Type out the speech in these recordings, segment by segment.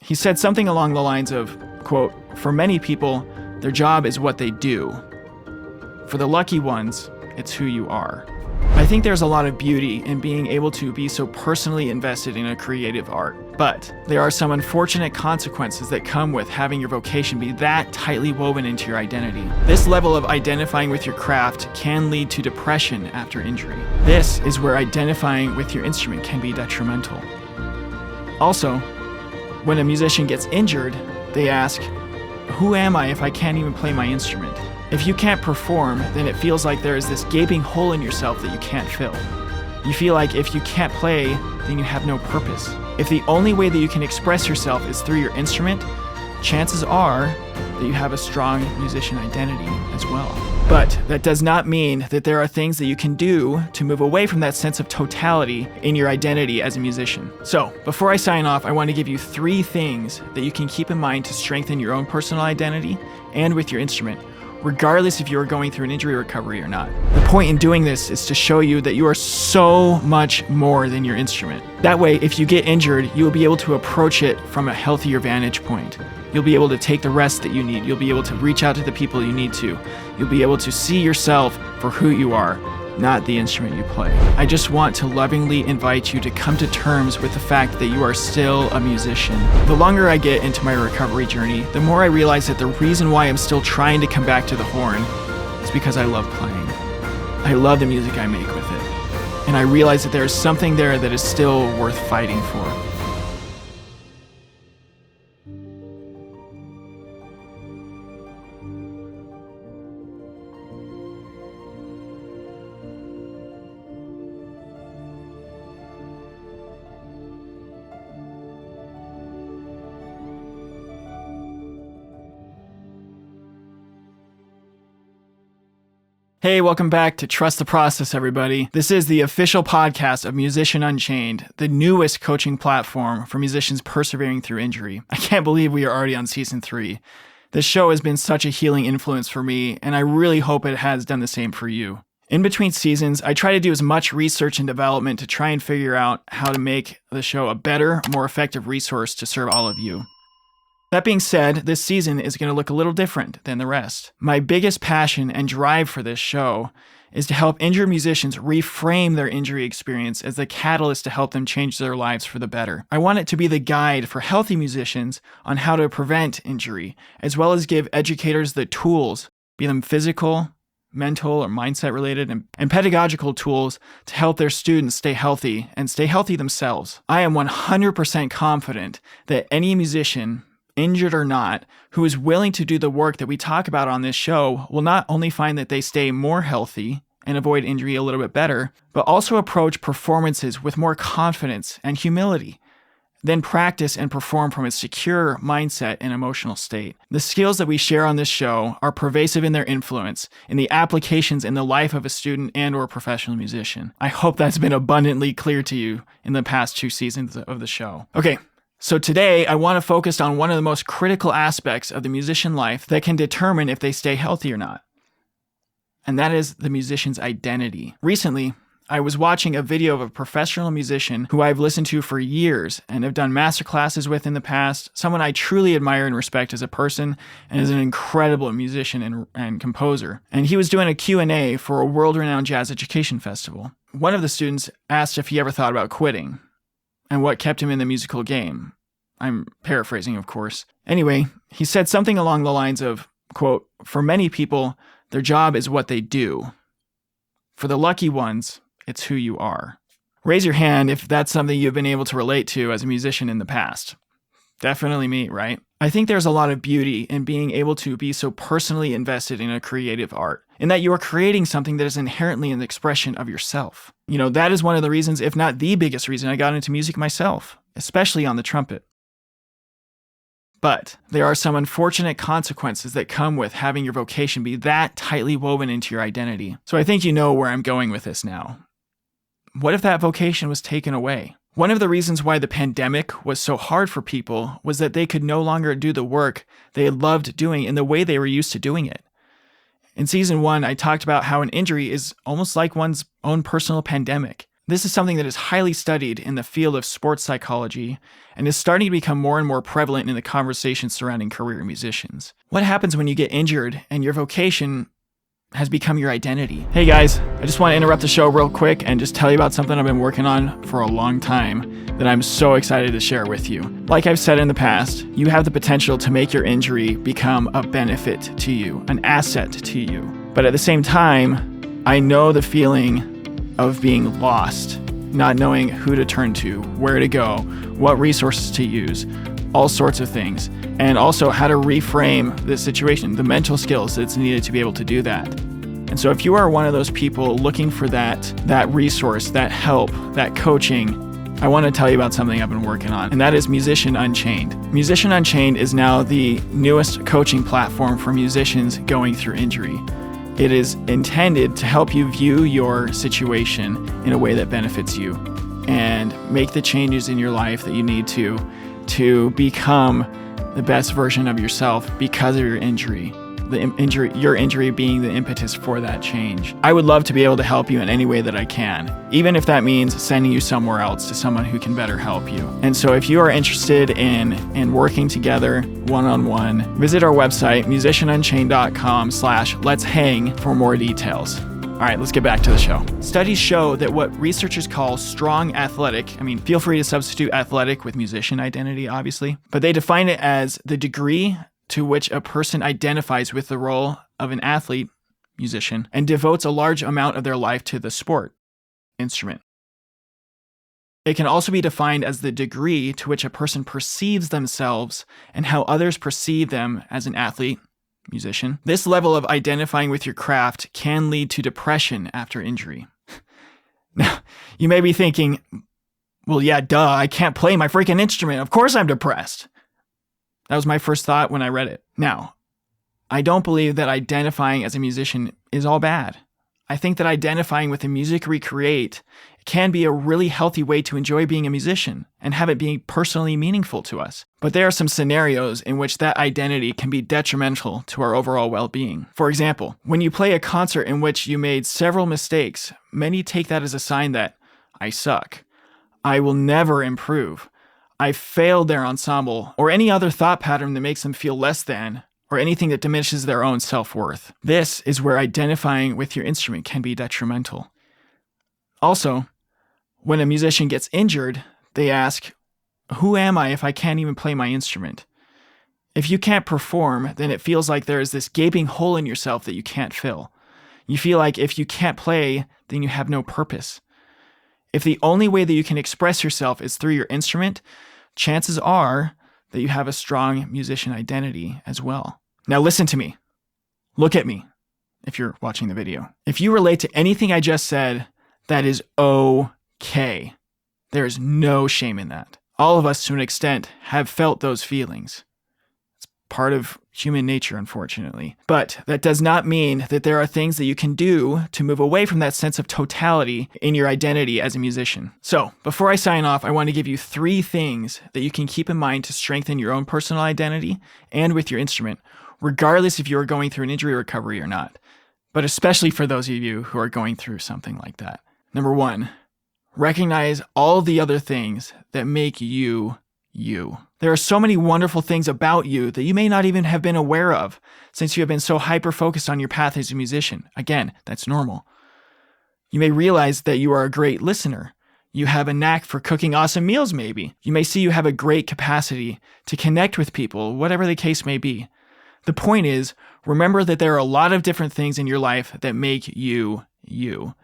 He said something along the lines of, quote, "For many people, their job is what they do. For the lucky ones, it's who you are." I think there's a lot of beauty in being able to be so personally invested in a creative art, but there are some unfortunate consequences that come with having your vocation be that tightly woven into your identity. This level of identifying with your craft can lead to depression after injury. This is where identifying with your instrument can be detrimental. Also, when a musician gets injured, they ask, "Who am I if I can't even play my instrument?" If you can't perform, then it feels like there is this gaping hole in yourself that you can't fill. You feel like if you can't play, then you have no purpose. If the only way that you can express yourself is through your instrument, chances are that you have a strong musician identity as well. But that does not mean that there are things that you can do to move away from that sense of totality in your identity as a musician. So, before I sign off, I want to give you 3 things that you can keep in mind to strengthen your own personal identity and with your instrument, regardless if you are going through an injury recovery or not. The point in doing this is to show you that you are so much more than your instrument. That way, if you get injured, you will be able to approach it from a healthier vantage point. You'll be able to take the rest that you need. You'll be able to reach out to the people you need to. You'll be able to see yourself for who you are, not the instrument you play. I just want to lovingly invite you to come to terms with the fact that you are still a musician. The longer I get into my recovery journey, the more I realize that the reason why I'm still trying to come back to the horn is because I love playing. I love the music I make with it. And I realize that there is something there that is still worth fighting for. Hey, welcome back to Trust the Process, everybody. This is the official podcast of Musician Unchained, the newest coaching platform for musicians persevering through injury. I can't believe we are already on season 3. This show has been such a healing influence for me, and I really hope it has done the same for you. In between seasons, I try to do as much research and development to try and figure out how to make the show a better, more effective resource to serve all of you. That being said, this season is going to look a little different than the rest. My biggest passion and drive for this show is to help injured musicians reframe their injury experience as the catalyst to help them change their lives for the better. I want it to be the guide for healthy musicians on how to prevent injury, as well as give educators the tools, be them physical, mental, or mindset related, and pedagogical tools to help their students stay healthy and stay healthy themselves. I am 100% confident that any musician, injured or not, who is willing to do the work that we talk about on this show will not only find that they stay more healthy and avoid injury a little bit better, but also approach performances with more confidence and humility, then practice and perform from a secure mindset and emotional state. The skills that we share on this show are pervasive in their influence, in the applications in the life of a student and or professional musician. I hope that's been abundantly clear to you in the past 2 seasons of the show. Okay. So today, I want to focus on one of the most critical aspects of the musician life that can determine if they stay healthy or not. And that is the musician's identity. Recently, I was watching a video of a professional musician who I've listened to for years and have done master classes with in the past, someone I truly admire and respect as a person and as an incredible musician and composer. And he was doing a Q&A for a world-renowned jazz education festival. One of the students asked if he ever thought about quitting and what kept him in the musical game. I'm paraphrasing, of course. Anyway, he said something along the lines of, quote, "For many people, their job is what they do. For the lucky ones, it's who you are." Raise your hand if that's something you've been able to relate to as a musician in the past. Definitely me, right? I think there's a lot of beauty in being able to be so personally invested in a creative art, in that you are creating something that is inherently an expression of yourself. You know, that is one of the reasons, if not the biggest reason, I got into music myself, especially on the trumpet. But there are some unfortunate consequences that come with having your vocation be that tightly woven into your identity. So I think you know where I'm going with this now. What if that vocation was taken away? One of the reasons why the pandemic was so hard for people was that they could no longer do the work they loved doing in the way they were used to doing it. In season 1, I talked about how an injury is almost like one's own personal pandemic. This is something that is highly studied in the field of sports psychology and is starting to become more and more prevalent in the conversations surrounding career musicians. What happens when you get injured and your vocation has become your identity? Hey guys, I just want to interrupt the show real quick and just tell you about something I've been working on for a long time that I'm so excited to share with you. Like I've said in the past, you have the potential to make your injury become a benefit to you, an asset to you. But at the same time, I know the feeling of being lost, not knowing who to turn to, where to go, what resources to use, all sorts of things, and also how to reframe the situation, the mental skills that's needed to be able to do that. And so if you are one of those people looking for that resource, that help, that coaching, I want to tell you about something I've been working on, and that is Musician Unchained. Musician Unchained is now the newest coaching platform for musicians going through injury. It is intended to help you view your situation in a way that benefits you and make the changes in your life that you need to become the best version of yourself because of your injury. Your injury being the impetus for that change. I would love to be able to help you in any way that I can, even if that means sending you somewhere else to someone who can better help you. And so if you are interested in working together one-on-one, visit our website, musicianunchained.com/let's hang for more details. All right, let's get back to the show. Studies show that what researchers call strong athletic, feel free to substitute athletic with musician identity, obviously, but they define it as the degree to which a person identifies with the role of an athlete, musician, and devotes a large amount of their life to the sport, instrument. It can also be defined as the degree to which a person perceives themselves and how others perceive them as an athlete, musician. This level of identifying with your craft can lead to depression after injury. Now, you may be thinking, well, yeah, duh, I can't play my freaking instrument. Of course I'm depressed. That was my first thought when I read it. Now, I don't believe that identifying as a musician is all bad. I think that identifying with the music we create can be a really healthy way to enjoy being a musician and have it being personally meaningful to us. But there are some scenarios in which that identity can be detrimental to our overall well-being. For example, when you play a concert in which you made several mistakes, many take that as a sign that I suck. I will never improve. I failed their ensemble, or any other thought pattern that makes them feel less than, or anything that diminishes their own self-worth. This is where identifying with your instrument can be detrimental. Also, when a musician gets injured, they ask, who am I if I can't even play my instrument? If you can't perform, then it feels like there is this gaping hole in yourself that you can't fill. You feel like if you can't play, then you have no purpose. If the only way that you can express yourself is through your instrument, chances are that you have a strong musician identity as well. Now listen to me. Look at me if you're watching the video. If you relate to anything I just said, that is okay. There is no shame in that. All of us, to an extent, have felt those feelings. It's part of human nature, unfortunately. But that does not mean that there are things that you can do to move away from that sense of totality in your identity as a musician. So, before I sign off, I want to give you 3 things that you can keep in mind to strengthen your own personal identity and with your instrument, regardless if you are going through an injury recovery or not, but especially for those of you who are going through something like that. Number 1, recognize all the other things that make you you. There are so many wonderful things about you that you may not even have been aware of since you have been so hyper-focused on your path as a musician. Again, that's normal. You may realize that you are a great listener. You have a knack for cooking awesome meals, maybe. You may see you have a great capacity to connect with people, whatever the case may be. The point is, remember that there are a lot of different things in your life that make you you.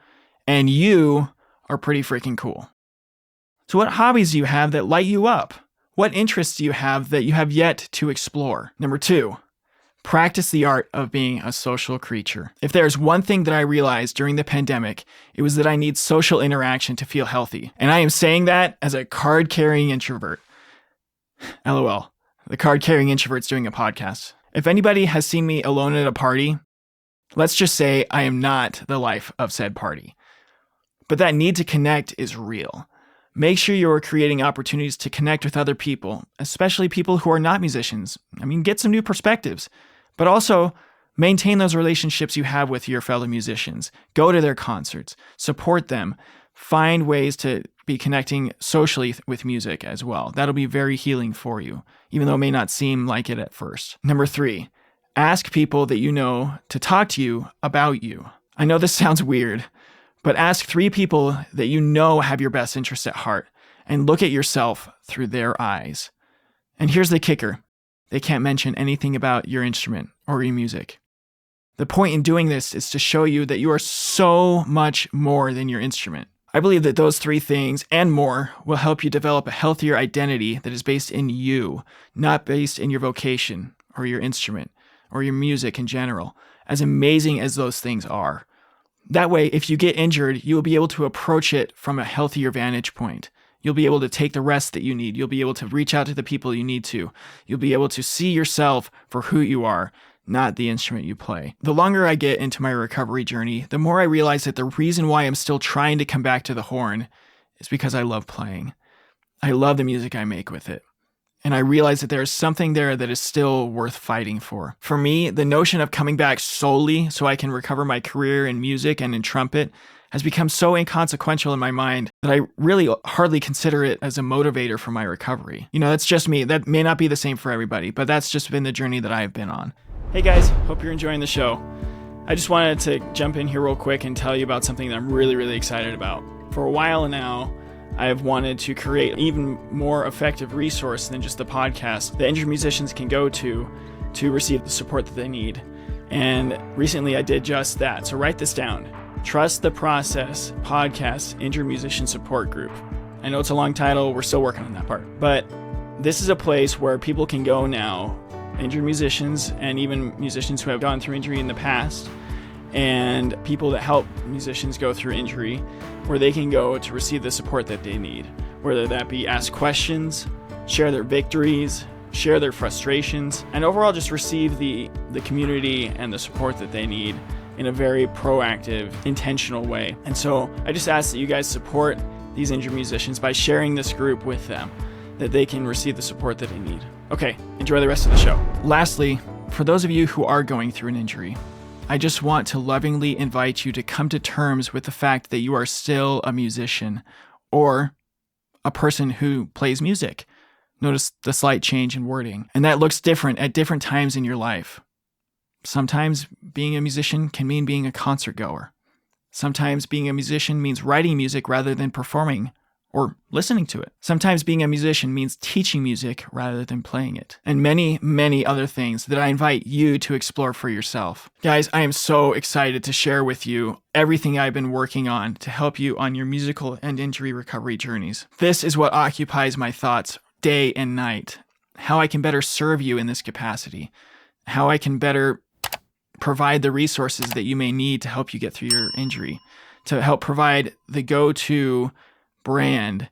And you are pretty freaking cool. So what hobbies do you have that light you up? What interests do you have that you have yet to explore? Number 2, practice the art of being a social creature. If there's one thing that I realized during the pandemic, it was that I need social interaction to feel healthy. And I am saying that as a card-carrying introvert. LOL. The card-carrying introvert's doing a podcast. If anybody has seen me alone at a party, let's just say I am not the life of said party. But that need to connect is real. Make sure you are creating opportunities to connect with other people, especially people who are not musicians. Get some new perspectives, but also maintain those relationships you have with your fellow musicians. Go to their concerts, support them, find ways to be connecting socially with music as well. That'll be very healing for you, even though it may not seem like it at first. Number 3, ask people that you know to talk to you about you. I know this sounds weird, but ask 3 people that you know have your best interests at heart and look at yourself through their eyes. And here's the kicker. They can't mention anything about your instrument or your music. The point in doing this is to show you that you are so much more than your instrument. I believe that those 3 things and more will help you develop a healthier identity that is based in you, not based in your vocation or your instrument or your music in general, as amazing as those things are. That way, if you get injured, you will be able to approach it from a healthier vantage point. You'll be able to take the rest that you need. You'll be able to reach out to the people you need to. You'll be able to see yourself for who you are, not the instrument you play. The longer I get into my recovery journey, the more I realize that the reason why I'm still trying to come back to the horn is because I love playing. I love the music I make with it. And I realize that there is something there that is still worth fighting for. For me, the notion of coming back solely so I can recover my career in music and in trumpet has become so inconsequential in my mind that I really hardly consider it as a motivator for my recovery. That's just me. That may not be the same for everybody, but that's just been the journey that I've been on. Hey guys, hope you're enjoying the show. I just wanted to jump in here real quick and tell you about something that I'm really, really excited about. For a while now, I've wanted to create an even more effective resource than just the podcast that injured musicians can go to receive the support that they need. And recently I did just that. So write this down. Trust the Process Podcast Injured Musician Support Group. I know it's a long title. We're still working on that part. But this is a place where people can go now, injured musicians and even musicians who have gone through injury in the past, and people that help musicians go through injury, where they can go to receive the support that they need, whether that be ask questions, share their victories, share their frustrations, and overall just receive the community and the support that they need in a very proactive, intentional way. And so I just ask that you guys support these injured musicians by sharing this group with them, that they can receive the support that they need. Okay, enjoy the rest of the show. Lastly, for those of you who are going through an injury, I just want to lovingly invite you to come to terms with the fact that you are still a musician or a person who plays music. Notice the slight change in wording. And that looks different at different times in your life. Sometimes being a musician can mean being a concert goer. Sometimes being a musician means writing music rather than performing or listening to it. Sometimes being a musician means teaching music rather than playing it. And many, many other things that I invite you to explore for yourself. Guys, I am so excited to share with you everything I've been working on to help you on your musical and injury recovery journeys. This is what occupies my thoughts day and night. How I can better serve you in this capacity. How I can better provide the resources that you may need to help you get through your injury. To help provide the go-to brand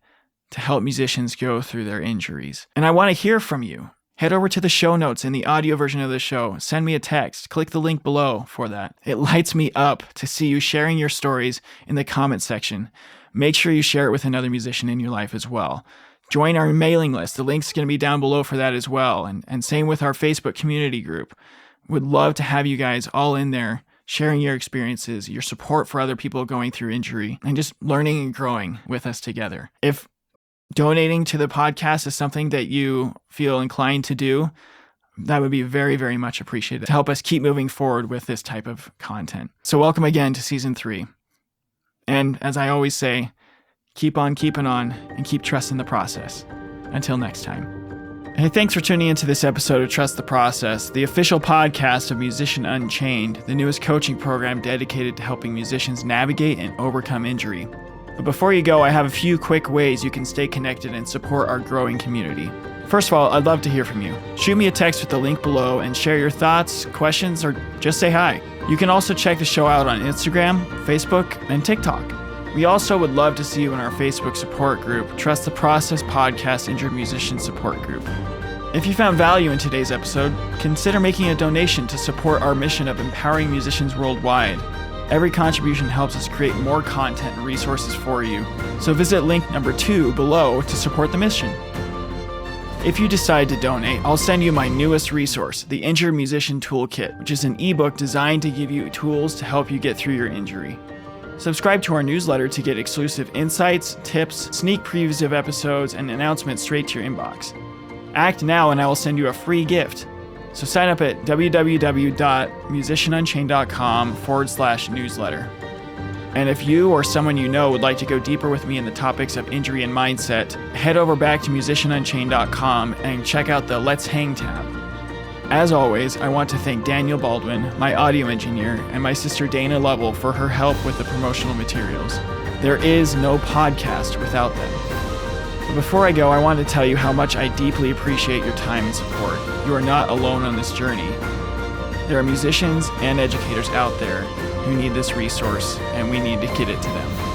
to help musicians go through their injuries. And I want to hear from you. Head over to the show notes in the audio version of the show. Send me a text. Click the link below for that. It lights me up to see you sharing your stories in the comment section. Make sure you share it with another musician in your life as well. Join our mailing list. The link's going to be down below for that as well. And same with our Facebook community group. Would love to have you guys all in there, sharing your experiences, your support for other people going through injury, and just learning and growing with us together. If donating to the podcast is something that you feel inclined to do, that would be very, very much appreciated to help us keep moving forward with this type of content. So welcome again to Season 3. And as I always say, keep on keeping on and keep trusting the process. Until next time. Hey, thanks for tuning into this episode of Trust the Process, the official podcast of Musician Unchained, the newest coaching program dedicated to helping musicians navigate and overcome injury. But before you go, I have a few quick ways you can stay connected and support our growing community. First of all, I'd love to hear from you. Shoot me a text with the link below and share your thoughts, questions, or just say hi. You can also check the show out on Instagram, Facebook, and TikTok. We also would love to see you in our Facebook support group, Trust the Process Podcast Injured Musician Support Group. If you found value in today's episode, consider making a donation to support our mission of empowering musicians worldwide. Every contribution helps us create more content and resources for you, so visit link number 2 below to support the mission. If you decide to donate, I'll send you my newest resource, the Injured Musician Toolkit, which is an ebook designed to give you tools to help you get through your injury. Subscribe to our newsletter to get exclusive insights, tips, sneak previews of episodes, and announcements straight to your inbox. Act now and I will send you a free gift. So sign up at www.musicianunchained.com/newsletter. And if you or someone you know would like to go deeper with me in the topics of injury and mindset, head over back to musicianunchained.com and check out the Let's Hang tab. As always, I want to thank Daniel Baldwin, my audio engineer, and my sister Dana Lovell for her help with the promotional materials. There is no podcast without them. But before I go, I want to tell you how much I deeply appreciate your time and support. You are not alone on this journey. There are musicians and educators out there who need this resource, and we need to get it to them.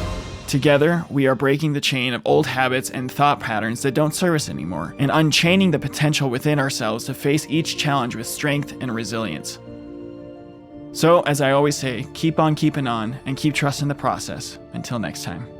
Together, we are breaking the chain of old habits and thought patterns that don't serve us anymore, and unchaining the potential within ourselves to face each challenge with strength and resilience. So, as I always say, keep on keeping on and keep trusting the process. Until next time.